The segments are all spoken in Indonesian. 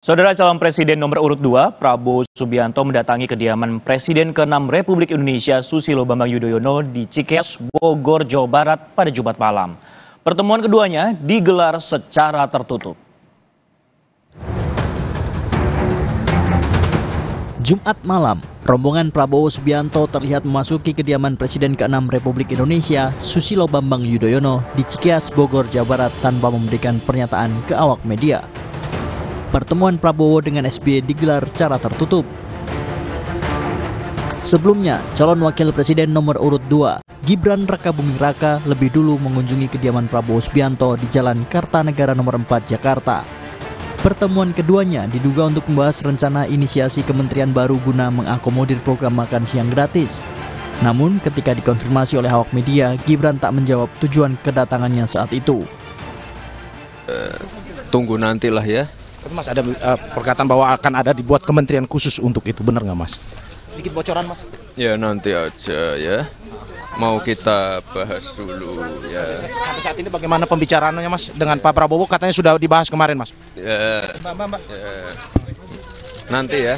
Saudara calon Presiden nomor urut 2, Prabowo Subianto mendatangi kediaman Presiden ke-6 Republik Indonesia Susilo Bambang Yudhoyono di Cikeas, Bogor, Jawa Barat pada Jumat malam. Pertemuan keduanya digelar secara tertutup. Jumat malam, rombongan Prabowo Subianto terlihat memasuki kediaman Presiden ke-6 Republik Indonesia Susilo Bambang Yudhoyono di Cikeas, Bogor, Jawa Barat tanpa memberikan pernyataan ke awak media. Pertemuan Prabowo dengan SBY digelar secara tertutup. Sebelumnya, calon wakil presiden nomor urut 2, Gibran Rakabuming Raka lebih dulu mengunjungi kediaman Prabowo Subianto di Jalan Kartanegara nomor 4 Jakarta. Pertemuan keduanya diduga untuk membahas rencana inisiasi kementerian baru guna mengakomodir program makan siang gratis. Namun, ketika dikonfirmasi oleh awak media, Gibran tak menjawab tujuan kedatangannya saat itu. Tunggu nantilah ya. Mas, ada perkataan bahwa akan ada dibuat kementerian khusus untuk itu, benar nggak Mas? Sedikit bocoran Mas. Ya nanti aja ya. Mau kita bahas dulu ya. Sampai saat ini bagaimana pembicaraannya Mas dengan Pak Prabowo? Katanya sudah dibahas kemarin Mas. Ya. Mbak. Ya. Nanti ya.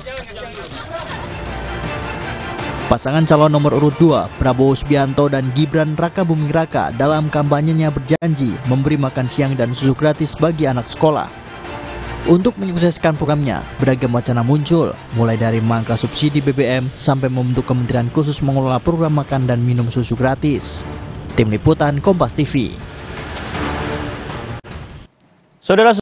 Pasangan calon nomor urut 2, Prabowo Subianto dan Gibran Rakabuming Raka dalam kampanyenya berjanji memberi makan siang dan susu gratis bagi anak sekolah. Untuk menyukseskan programnya, beragam wacana muncul, mulai dari memangkas subsidi BBM sampai membentuk kementerian khusus mengelola program makan dan minum susu gratis. Tim Liputan Kompas TV. Saudara